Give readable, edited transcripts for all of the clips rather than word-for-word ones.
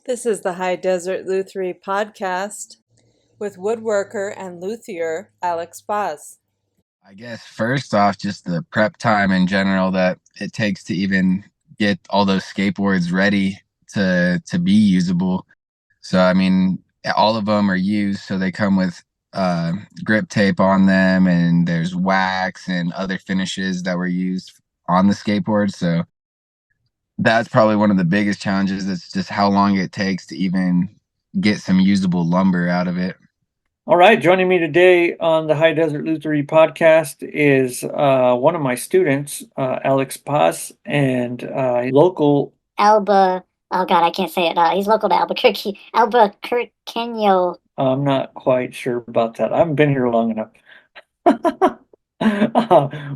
This is the High Desert Luthiery podcast with woodworker and luthier Alex Boz. I guess first off, just the prep time in general that it takes to even get all those skateboards ready to be usable. So I mean, all of them are used, so they come with grip tape on them, and there's wax and other finishes that were used on the skateboard. So that's probably one of the biggest challenges. It's just how long it takes to even get some usable lumber out of it. All right, joining me today on the High Desert Luthiery podcast is one of my students, Alex Paz, and local Alba. Oh God, I can't say it. He's local to Albuquerque. Albuquerqueño. I'm not quite sure about that. I haven't been here long enough.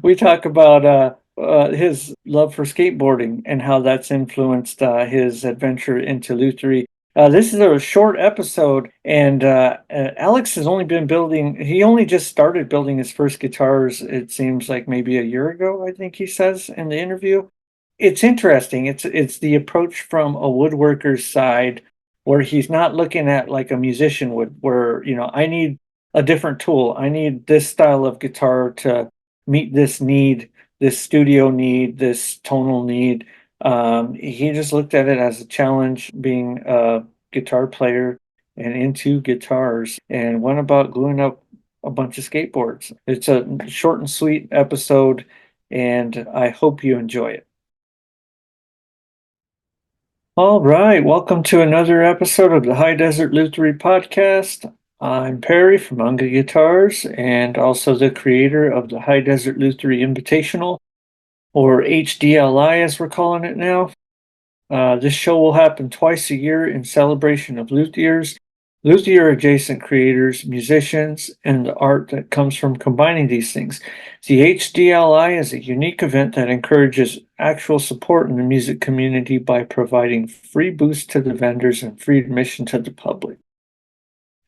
We talk about his love for skateboarding and how that's influenced his adventure into luthiery. This is a short episode, and Alex has only been he only just started building his first guitars, it seems like maybe a year ago, I think he says in the interview. It's interesting. It's the approach from a woodworker's side where he's not looking at like a musician would, where, I need a different tool. I need this style of guitar to meet this need, this studio need, this tonal need. He just looked at it as a challenge, being a guitar player and into guitars, and went about gluing up a bunch of skateboards. It's a short and sweet episode, and I hope you enjoy it. All right, welcome to another episode of the High Desert Luthiery podcast. I'm Perry from Unga Guitars, and also the creator of the High Desert Luthiery Invitational, or HDLI as we're calling it now. This show will happen twice a year in celebration of luthiers, luthier adjacent creators, musicians, and the art that comes from combining these things. The HDLI is a unique event that encourages actual support in the music community by providing free booths to the vendors and free admission to the public.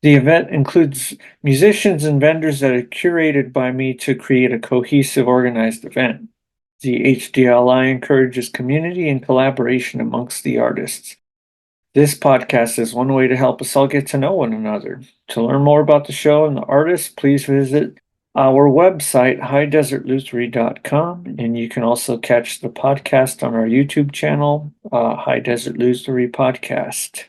The event includes musicians and vendors that are curated by me to create a cohesive, organized event. The HDLI encourages community and collaboration amongst the artists. This podcast is one way to help us all get to know one another. To learn more about the show and the artists, please visit our website, highdesertluthery.com, and you can also catch the podcast on our YouTube channel, High Desert Luthery Podcast.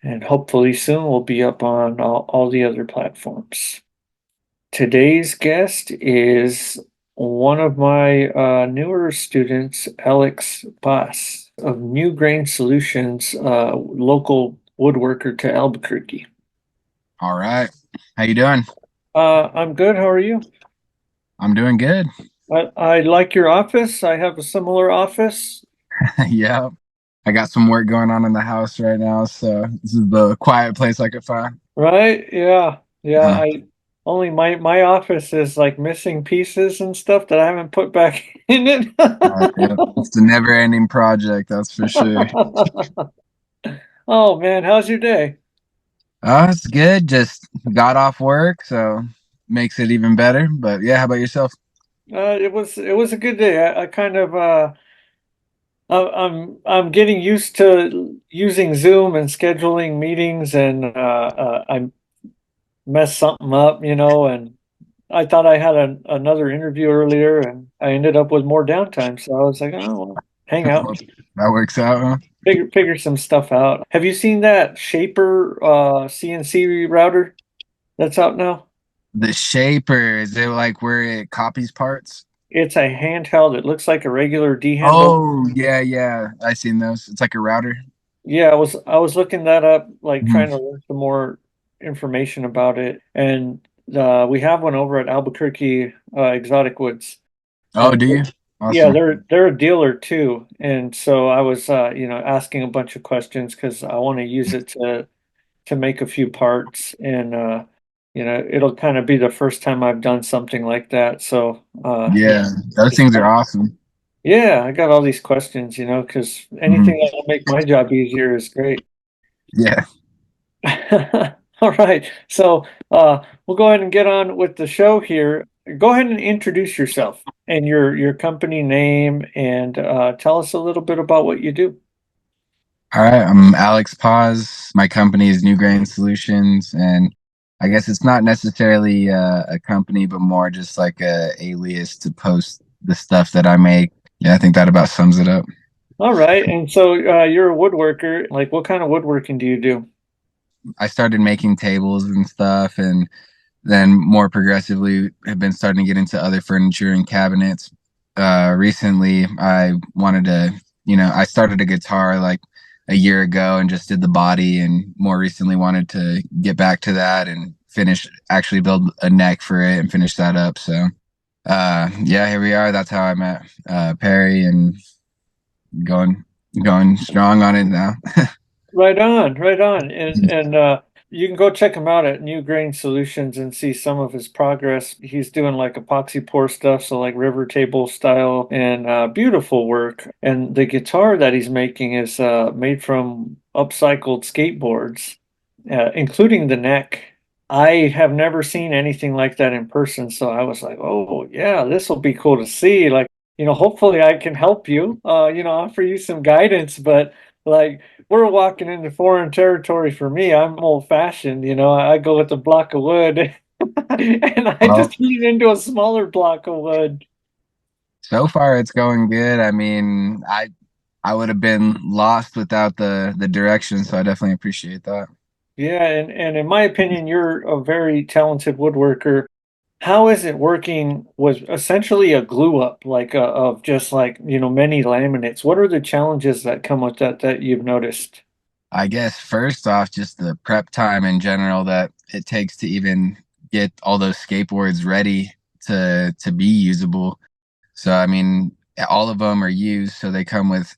And hopefully soon we'll be up on all the other platforms. Today's guest is one of my newer students, Alex Paz of New Grain Solutions, local woodworker to Albuquerque. All right. How you doing? I'm good. How are you? I'm doing good. I like your office. I have a similar office. Yeah. I got some work going on in the house right now, so this is the quiet place I could find. Right? Yeah. Uh-huh. I only my office is like missing pieces and stuff that I haven't put back in it. Yeah. It's a never-ending project, that's for sure. Oh man, how's your day? It's good. Just got off work, so makes it even better. But yeah, how about yourself? It was a good day. I kind of I'm getting used to using Zoom and scheduling meetings, and I messed something up, and I thought I had another interview earlier, and I ended up with more downtime. So I was like, oh, well, hang out, That works out, huh? figure some stuff out. Have you seen that Shaper CNC router that's out now? The shaper, is it like where it copies parts? It's a handheld. It looks like a regular D handle. Oh, yeah. I seen those. It's like a router. Yeah, I was looking that up, like trying Mhm. to learn some more information about it, and we have one over at Albuquerque Exotic Woods, Oh, and do you? yeah, Awesome. they're a dealer too, and so I was asking a bunch of questions because I want to use it to make a few parts, and it'll kind of be the first time I've done something like that, so Yeah, those just things are awesome. yeah, I got all these questions, because Mhm. anything that will make my job easier is great. Yeah. All right. So we'll go ahead and get on with the show here. Go ahead and introduce yourself and your company name, and tell us a little bit about what you do. All right, I'm Alex Paz. My company is New Grain Solutions, and I guess it's not necessarily a company, but more just like a alias to post the stuff that I make. Yeah, I think that about sums it up. All right. And so you're a woodworker. Like, what kind of woodworking do you do? I started making tables and stuff, and then more progressively have been starting to get into other furniture and cabinets. Recently, I wanted to, I started a guitar like a year ago and just did the body, and more recently wanted to get back to that and actually build a neck for it and finish that up. So, yeah, here we are. That's how I met Perry, and going going strong on it now. Right on, right on. And you can go check him out at New Grain Solutions and see some of his progress. He's doing like epoxy pour stuff, so like river table style and beautiful work. And the guitar that he's making is made from upcycled skateboards, including the neck. I have never seen anything like that in person, so I was like, "Oh, yeah, this will be cool to see." Like, hopefully I can help you, offer you some guidance, but like we're walking into foreign territory for me. I'm old fashioned, I go with a block of wood and I Well, just turn it into a smaller block of wood. so far it's going good. I mean, I would have been lost without the direction, so I definitely appreciate that. Yeah, and in my opinion, you're a very talented woodworker. How is it working with essentially a glue up, like of just like, many laminates? What are the challenges that come with that you've noticed? I guess first off, just the prep time in general that it takes to even get all those skateboards ready to be usable. So I mean, all of them are used, so they come with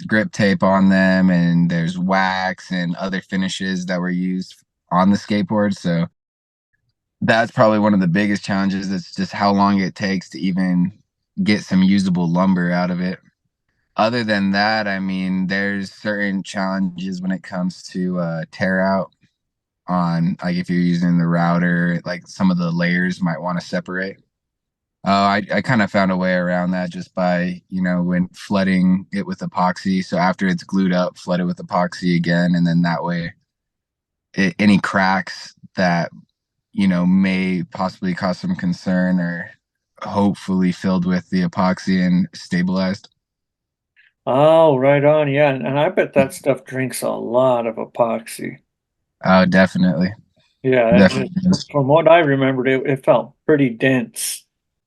grip tape on them, and there's wax and other finishes that were used on the skateboard. So that's probably one of the biggest challenges. It's just how long it takes to even get some usable lumber out of it. Other than that, I mean, there's certain challenges when it comes to tear out on, like, if you're using the router, like some of the layers might want to separate. I kind of found a way around that just by, when flooding it with epoxy. So after it's glued up, flood it with epoxy again. And then that way, any cracks that, may possibly cause some concern are hopefully filled with the epoxy and stabilized. Oh, right on. Yeah. And I bet that stuff drinks a lot of epoxy. Oh, definitely. Yeah. Definitely. From what I remembered, it felt pretty dense.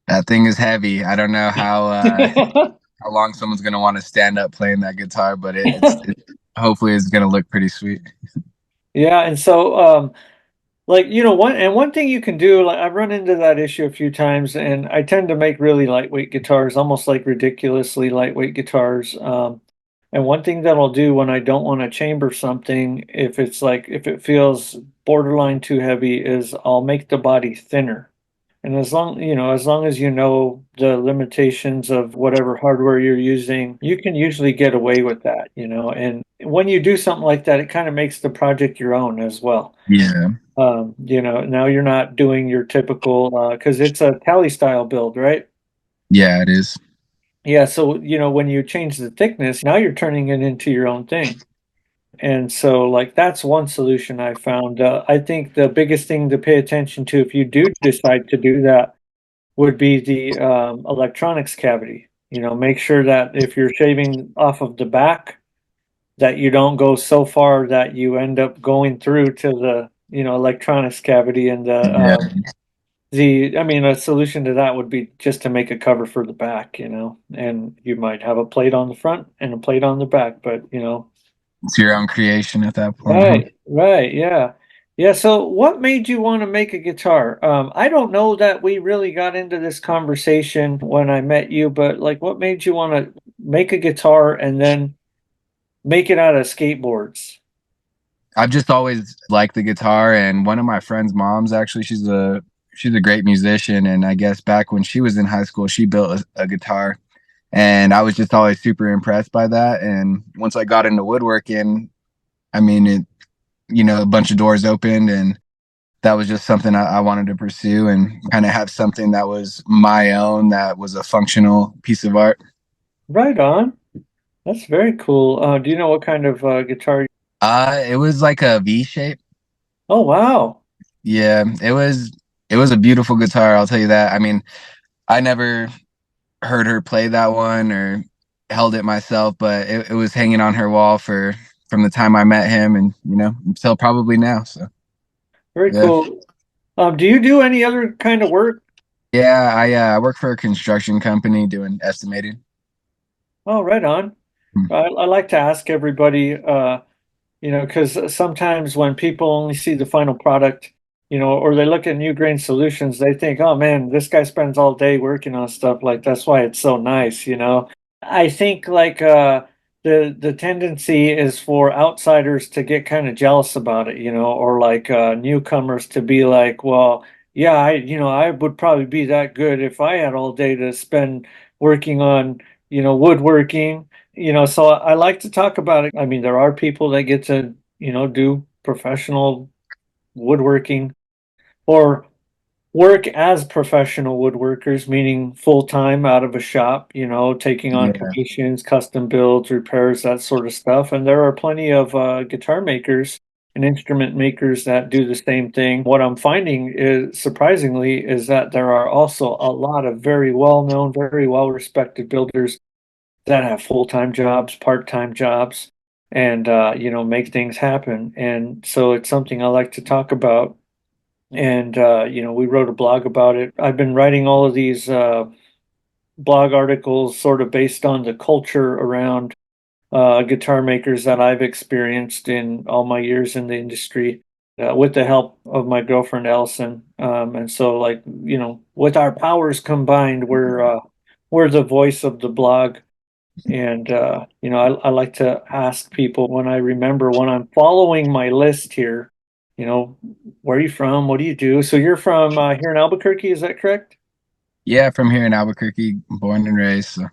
That thing is heavy. I don't know how long someone's gonna want to stand up playing that guitar, but it hopefully is gonna look pretty sweet. Yeah. And so, like, one thing you can do, like I've run into that issue a few times, and I tend to make really lightweight guitars, almost like ridiculously lightweight guitars. And one thing that I'll do when I don't want to chamber something, if it feels borderline too heavy, is I'll make the body thinner. And as long as you know the limitations of whatever hardware you're using, you can usually get away with that. And when you do something like that, it kind of makes the project your own as well. Yeah, Now you're not doing your typical because it's a tele-style build, right? yeah, it is. Yeah, so when you change the thickness, now you're turning it into your own thing. And so like that's one solution I found. I think the biggest thing to pay attention to if you do decide to do that would be the electronics cavity. Make sure that if you're shaving off of the back, that you don't go so far that you end up going through to the electronics cavity and Yeah, I mean, a solution to that would be just to make a cover for the back, and you might have a plate on the front and a plate on the back, but. it's your own creation at that point, huh? Right, right, yeah. Yeah, so what made you want to make a guitar? I don't know that we really got into this conversation when I met you, but like what made you want to make a guitar and then make it out of skateboards? I've just always liked the guitar, and one of my friend's moms actually, she's a great musician, and I guess back when she was in high school, she built a guitar, and I was just always super impressed by that. And once I got into woodworking, I mean, a bunch of doors opened, and that was just something I wanted to pursue and kind of have something that was my own, that was a functional piece of art. Right on. That's very cool. Do you know what kind of guitar? It was like a V shape. Oh, wow. Yeah, it was a beautiful guitar, I'll tell you that. I mean, I never heard her play that one or held it myself, but it was hanging on her wall for from the time I met him and until probably now. So Very yeah. cool. Do you do any other kind of work? Yeah, I work for a construction company doing estimating. Oh, right on. Hmm. I like to ask everybody, because sometimes when people only see the final product, or they look at new grain solutions, they think, oh man, this guy spends all day working on stuff. Like that's why it's so nice. I think like the tendency is for outsiders to get kind of jealous about it, or like newcomers to be like, well, yeah, I would probably be that good if I had all day to spend working on, woodworking. So I like to talk about it. I mean, there are people that get to, do professional woodworking or work as professional woodworkers, meaning full time out of a shop, taking on Yeah, commissions, custom builds, repairs, that sort of stuff. And there are plenty of guitar makers and instrument makers that do the same thing. What I'm finding is surprisingly is that there are also a lot of very well known, very well respected builders that have full-time jobs, part-time jobs, and make things happen. And so it's something I like to talk about. And we wrote a blog about it. I've been writing all of these blog articles sort of based on the culture around guitar makers that I've experienced in all my years in the industry. With the help of my girlfriend Elson, and so like with our powers combined, we're the voice of the blog. And I like to ask people when I remember when I'm following my list here, you know, where are you from? What do you do? So you're from here in Albuquerque, is that correct? yeah, from here in Albuquerque, born and raised. So.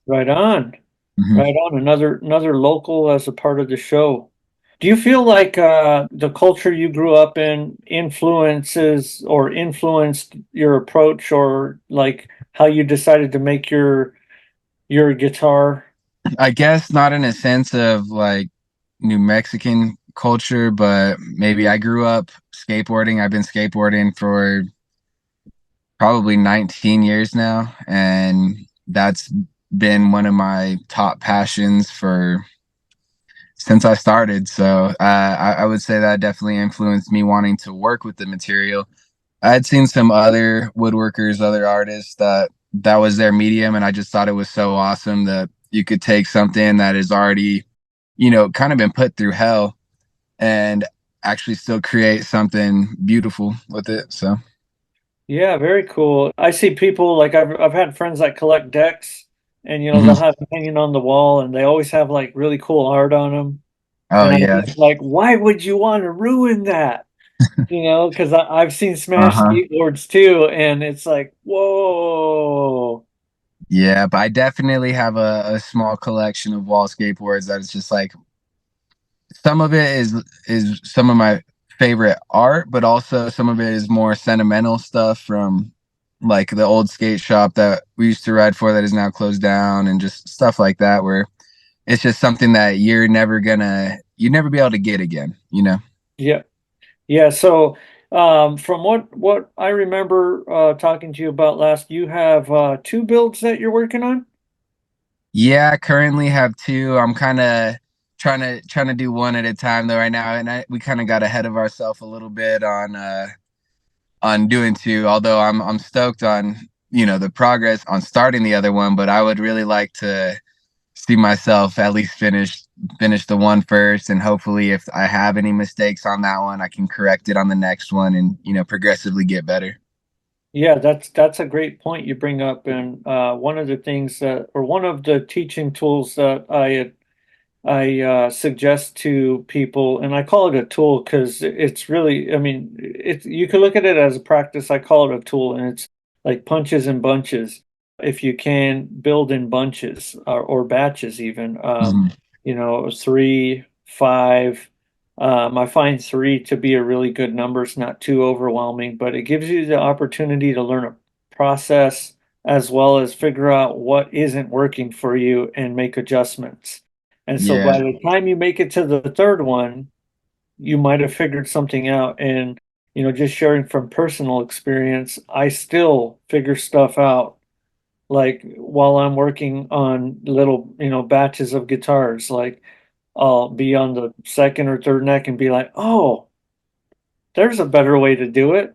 Right on. Mhm. Right on. Another local as a part of the show. Do you feel like the culture you grew up in influences or influenced your approach or like how you decided to make your guitar? I guess not in a sense of like New Mexican culture, but maybe I grew up skateboarding. I've been skateboarding for probably 19 years now, and that's been one of my top passions for since I started. So I would say that definitely influenced me wanting to work with the material. I had seen some other woodworkers, other artists that was their medium, and I just thought it was so awesome that you could take something that is already, kind of been put through hell and actually still create something beautiful with it. So, Yeah, very cool. I see people like I've had friends that collect decks and they'll mhm. have them hanging on the wall and they always have like really cool art on them. Oh And I'm yeah, just like, why would you want to ruin that? Because I've seen smashed uh-huh. skateboards too, and it's like, whoa. Yeah, but I definitely have a small collection of wall skateboards that is just like some of it is some of my favorite art, but also some of it is more sentimental stuff from like the old skate shop that we used to ride for that is now closed down and just stuff like that where it's just something that you never be able to get again. Yeah. Yeah, so from what I remember talking to you about last, you have two builds that you're working on? Yeah, I currently have two. I'm kind of trying to do one at a time though right now, and we kind of got ahead of ourselves a little bit on doing two. Although I'm stoked on the progress on starting the other one, but I would really like to see myself at least finish the one first, and hopefully if I have any mistakes on that one, I can correct it on the next one and progressively get better. Yeah, that's a great point you bring up, and one of the things that, or one of the teaching tools that I suggest to people, and I call it a tool because it's really, I mean, you can look at it as a practice. I call it a tool, and it's like punches and bunches. If you can build in bunches or batches, even, Mhm. three, five. I find three to be a really good number. It's not too overwhelming, but it gives you the opportunity to learn a process, as well as figure out what isn't working for you and make adjustments. And so Yeah. by the time you make it to the third one, you might have figured something out. And, just sharing from personal experience, I still figure stuff out. Like while I'm working on little, batches of guitars, like I'll be on the second or third neck and be like, oh, there's a better way to do it.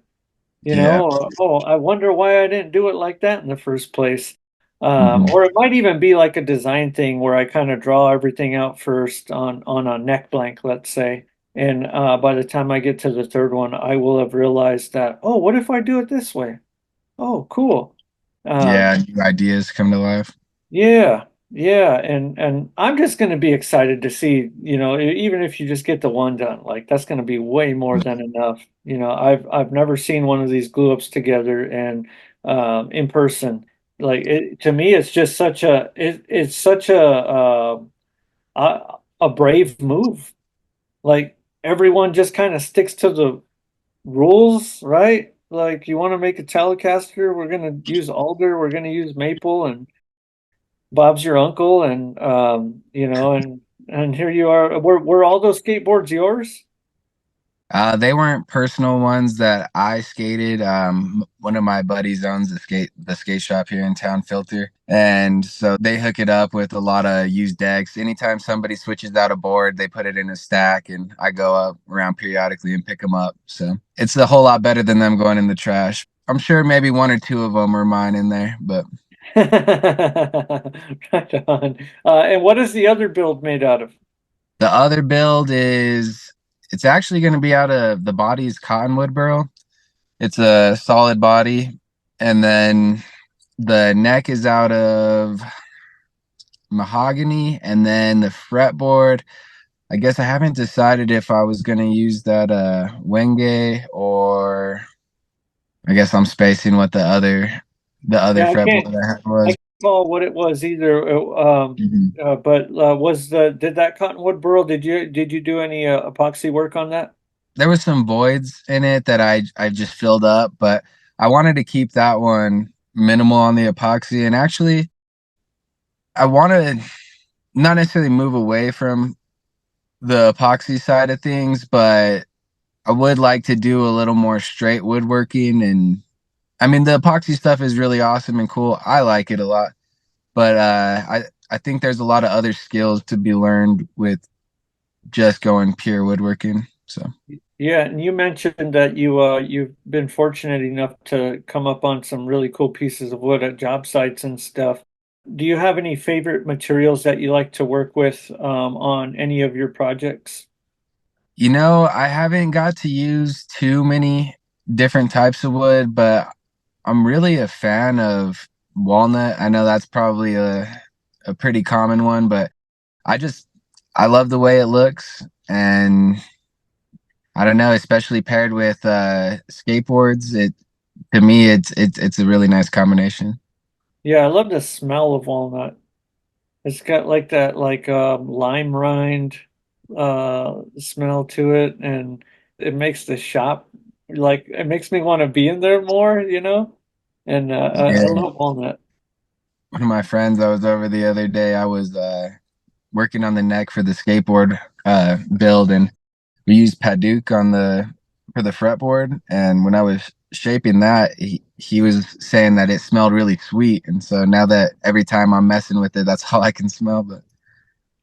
Yeah. Oh, I wonder why I didn't do it like that in the first place. Hmm. Or it might even be like a design thing where I kind of draw everything out first on a neck blank, let's say. And by the time I get to the third one, I will have realized that, oh, what if I do it this way? Oh, cool. Yeah. Um, New ideas come to life. yeah, yeah, and I'm just going to be excited to see, even if you just get the one done, like that's going to be way more than enough. I've never seen one of these glue ups together and in person. Like to me, it's just it's such a brave move. Like everyone just kind of sticks to the rules, right? Like you want to make a Telecaster, we're going to use alder, we're going to use maple, and Bob's your uncle, and and here you are. Were all those skateboards yours? They weren't personal ones that I skated. One of my buddies owns the skate shop here in town, Filter, and so they hook it up with a lot of used decks. Anytime somebody switches out a board, they put it in a stack, and I go up around periodically and pick them up. So it's a whole lot better than them going in the trash. I'm sure maybe one or two of them are mine in there, but Right on. And what is the other build made out of? the other build is it's actually going to be out of the body's cottonwood burl. It's a solid body, and then the neck is out of mahogany, and then the fretboard. I guess I haven't decided if I was gonna use that wenge, or I guess I'm spacing what the other Yeah, fretboard I had I was. can't recall what it was either. Mhm. But did that cottonwood burl? Did you do any epoxy work on that? There was some voids in it that I just filled up, but I wanted to keep that one minimal on the epoxy, and actually I want to not necessarily move away from the epoxy side of things, but I would like to do a little more straight woodworking. And I mean, the epoxy stuff is really awesome and cool. I like it a lot, but I think there's a lot of other skills to be learned with just going pure woodworking. So Yeah, and you mentioned that you've been fortunate enough to come up on some really cool pieces of wood at job sites and stuff. Do you have any favorite materials that you like to work with on any of your projects? I haven't got to use too many different types of wood, but I'm really a fan of walnut. I know that's probably a pretty common one, but I just I love the way it looks, and I don't know, especially paired with skateboards. It to me, it's a really nice combination. Yeah, I love the smell of walnut. It's got like that lime rind smell to it, and it makes the shop like it makes me want to be in there more. And I Yeah, love walnut. one of my friends I was over the other day, I was working on the neck for the skateboard build, and we used Paduk on the for the fretboard. And when I was shaping that, he was saying that it smelled really sweet, and so now that every time I'm messing with it, that's all I can smell. But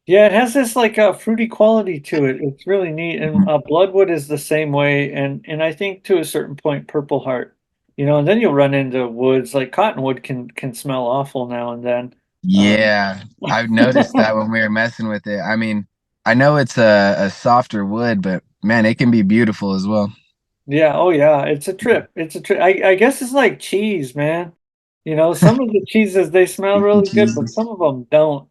Yeah, it has this like fruity quality to it. It's really neat. And Bloodwood is the same way, and I think to a certain point, Purple Heart. And then you'll run into woods like Cottonwood can smell awful now and then. Um, yeah, I've noticed that when we were messing with it. I mean, I know it's a softer wood, but man, it can be beautiful as well. yeah, oh yeah, it's a trip. It's a trip. I guess it's like cheese, man. Some of the cheeses they smell really good, but some of them don't,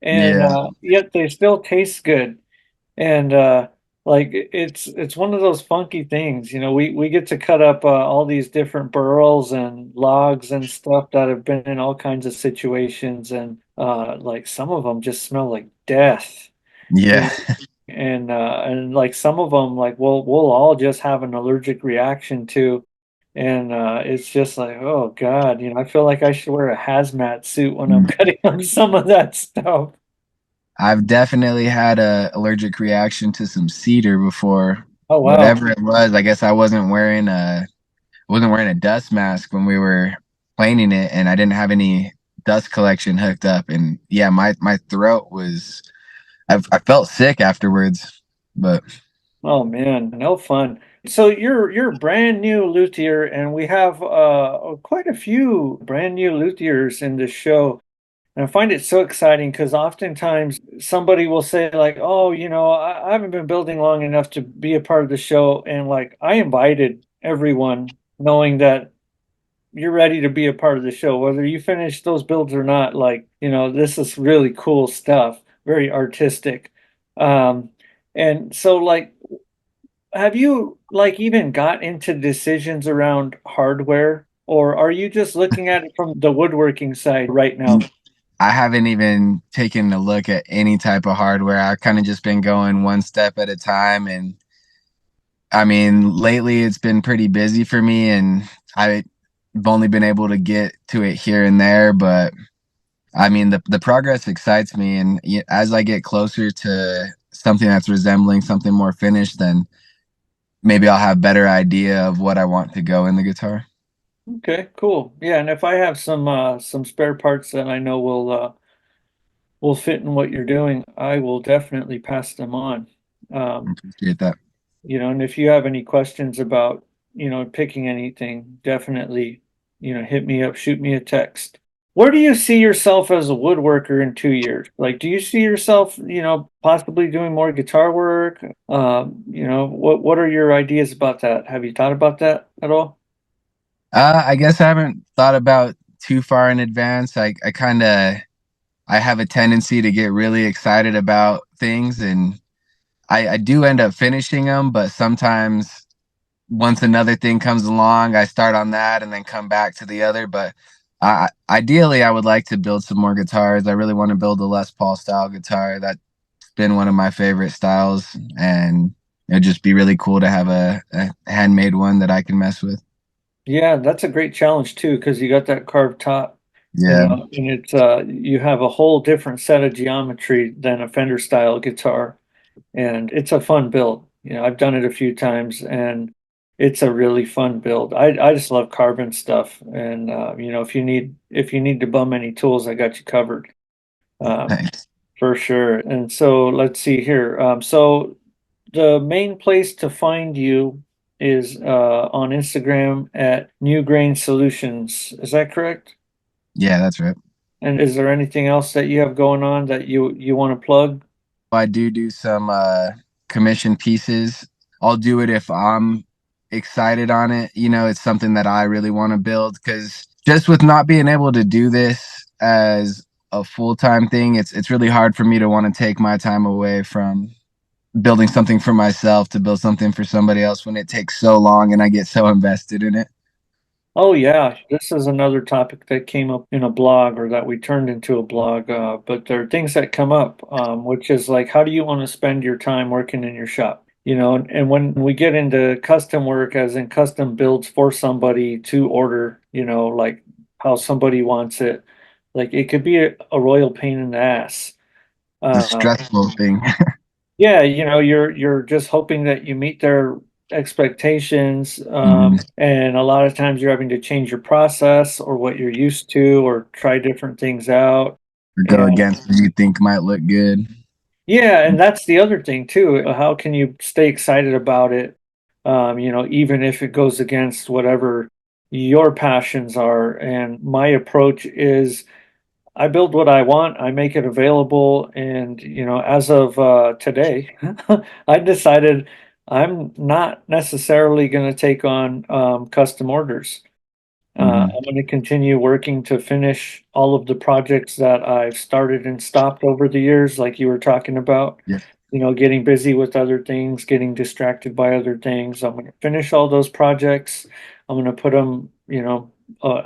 and Yeah, yet they still taste good. And like it's one of those funky things. We get to cut up all these different burls and logs and stuff that have been in all kinds of situations, and like some of them just smell like death. yeah, And and like some of them, like we'll all just have an allergic reaction to, And it's just like, oh God, I feel like I should wear a hazmat suit when I'm cutting on some of that stuff. I've definitely had a allergic reaction to some cedar before. Oh wow. Whatever it was, I guess I wasn't wearing a dust mask when we were planing it, and I didn't have any dust collection hooked up. And yeah, my throat was I felt sick afterwards, but Oh man, no fun. So you're a brand new luthier, and we have quite a few brand new luthiers in this show. And I find it so exciting because oftentimes somebody will say like, "Oh, I haven't been building long enough to be a part of the show," and like I invited everyone, knowing that you're ready to be a part of the show, whether you finish those builds or not. Like, this is really cool stuff, very artistic. Um, and so like have you like even got into decisions around hardware, or are you just looking at it from the woodworking side right now? I haven't even taken a look at any type of hardware. I've kind of just been going one step at a time. And I mean, lately it's been pretty busy for me, and I've only been able to get to it here and there. But I mean, the progress excites me. And as I get closer to something that's resembling something more finished, then maybe I'll have better idea of what I want to go in the guitar. Okay, cool. Yeah, and if I have some spare parts that I know will fit in what you're doing, I will definitely pass them on. Um, Appreciate that. and if you have any questions about, picking anything, definitely, hit me up, shoot me a text. Where do you see yourself as a woodworker in 2 years? Like, do you see yourself, possibly doing more guitar work? What are your ideas about that? Have you thought about that at all? I guess I haven't thought about too far in advance. I have a tendency to get really excited about things, and I do end up finishing them, but sometimes once another thing comes along, I start on that and then come back to the other. But ideally, I would like to build some more guitars. I really want to build a Les Paul style guitar. That's been one of my favorite styles, and it'd just be really cool to have a handmade one that I can mess with. Yeah, that's a great challenge too, because you got that carved top, Yeah, and it's you have a whole different set of geometry than a Fender style guitar, and it's a fun build. I've done it a few times, and it's a really fun build. I just love carving stuff, and if you need to bum any tools, I got you covered. Um, thanks. for sure. And so let's see here. So the main place to find you is on Instagram at New Grain Solutions. Is that correct? Yeah, that's right. And is there anything else that you have going on that you want to plug? I do some commission pieces. I'll do it if I'm excited on it. It's something that I really want to build, because just with not being able to do this as a full-time thing, it's really hard for me to want to take my time away from building something for myself to build something for somebody else when it takes so long and I get so invested in it. Oh yeah, this is another topic that came up in a blog or that we turned into a blog. But there are things that come up, which is like, how do you want to spend your time working in your shop? And when we get into custom work, as in custom builds for somebody to order, like how somebody wants it, like it could be a royal pain in the ass. It's a Uh, stressful thing. yeah, you're just hoping that you meet their expectations, Mhm. and a lot of times you're having to change your process or what you're used to or try different things out. Or go And against what you think might look good. yeah, and that's the other thing too. How can you stay excited about it? Even if it goes against whatever your passions are. And my approach is I build what I want, I make it available, and as of today, I decided I'm not necessarily going to take on custom orders. Hmm. I'm going to continue working to finish all of the projects that I've started and stopped over the years, like you were talking about. Yeah. Getting busy with other things, getting distracted by other things. I'm going to finish all those projects. I'm going to put them,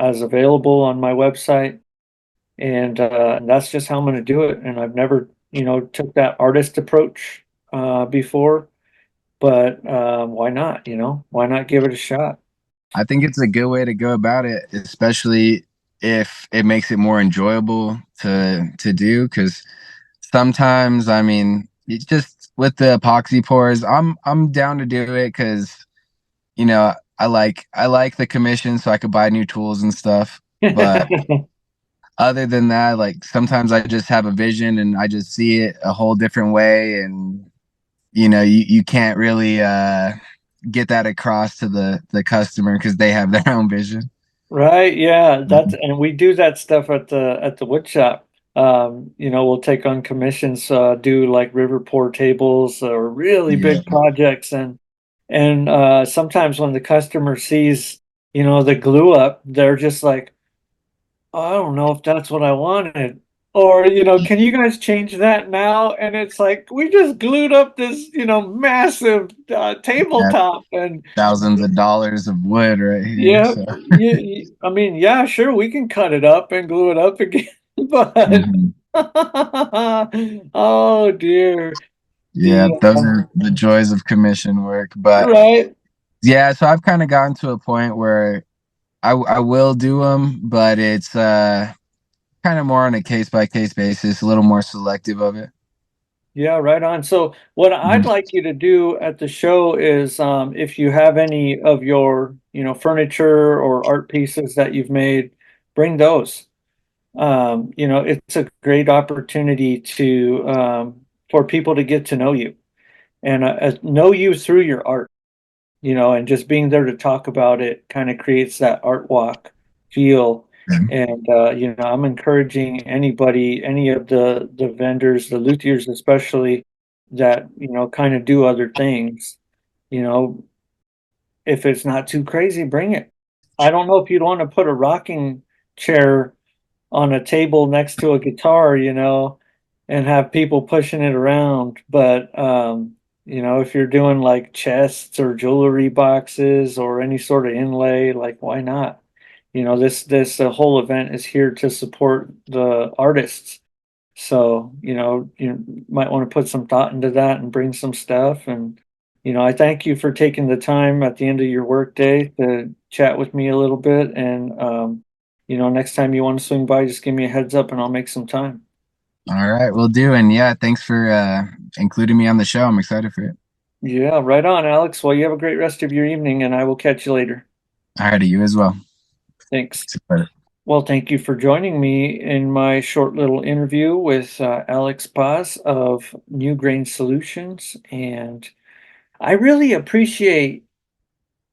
as available on my website, and that's just how I'm going to do it. And I've never, took that artist approach before, but why not? Why not give it a shot? I think it's a good way to go about it, especially if it makes it more enjoyable to do. Because sometimes, I mean, it's just with the epoxy pours, I'm down to do it because I like the commission, so I could buy new tools and stuff. But other than that, like sometimes I just have a vision and I just see it a whole different way, and you can't really get that across to the customer because they have their own vision. Right, yeah, Mhm. and we do that stuff at the wood shop. We'll take on commissions, do like river pour tables or really Yeah, big projects, and sometimes when the customer sees, the glue up, they're just like, I don't know if that's what I wanted. Or, can you guys change that now? And it's like, we just glued up this, massive yeah, tabletop. And thousands of dollars of wood right here. yeah, So I mean, yeah, sure, we can cut it up and glue it up again. But, mhm. oh dear. Yeah, The, those are the joys of commission work. But right. yeah, so I've kind of gotten to a point where I will do them, but it's kind of more on a case by case basis, a little more selective of it. Yeah, right on. So what I'd Mhm. like you to do at the show is if you have any of your, furniture or art pieces that you've made, bring those. It's a great opportunity to for people to get to know you and know you through your art, and just being there to talk about it kind of creates that art walk feel. And I'm encouraging anybody, any of the vendors, the luthiers especially, that kind of do other things. You know, if it's not too crazy, bring it. I don't know if you'd want to put a rocking chair on a table next to a guitar, and have people pushing it around. But if you're doing like chests or jewelry boxes or any sort of inlay, like why not? This whole event is here to support the artists. So, you might want to put some thought into that and bring some stuff. And, I thank you for taking the time at the end of your workday to chat with me a little bit. And, next time you want to swing by, just give me a heads up and I'll make some time. All right, we'll do. And yeah, thanks for including me on the show. I'm excited for it. Yeah, right on, Alex. Well, you have a great rest of your evening and I will catch you later. All right, to you as well. Thanks. See you later. Well, thank you for joining me in my short little interview with Alex Paz of New Grain Solutions. And I really appreciate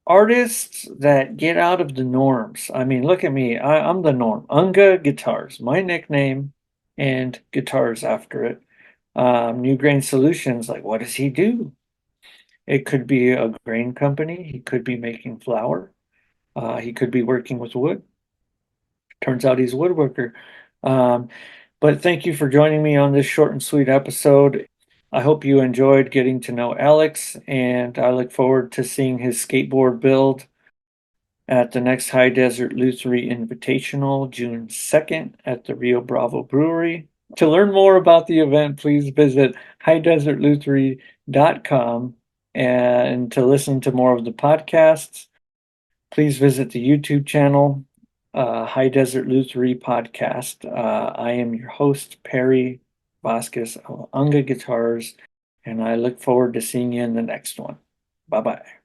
artists that get out of the norms. I mean, look at me. I'm the norm. Unga Guitars, my nickname, and guitars after it. New Grain Solutions, like, what does he do? It could be a grain company. He could be making flour. He could be working with wood. Turns out he's a woodworker. Um, but thank you for joining me on this short and sweet episode. I hope you enjoyed getting to know Alex, and I look forward to seeing his skateboard build at the next High Desert Luthiery Invitational, June 2nd at the Rio Bravo Brewery. To learn more about the event, please visit highdesertluthery.com. And to listen to more of the podcasts, please visit the YouTube channel, High Desert Luthery Podcast. I am your host, Perry Vasquez of Unga Guitars, and I look forward to seeing you in the next one. Bye bye.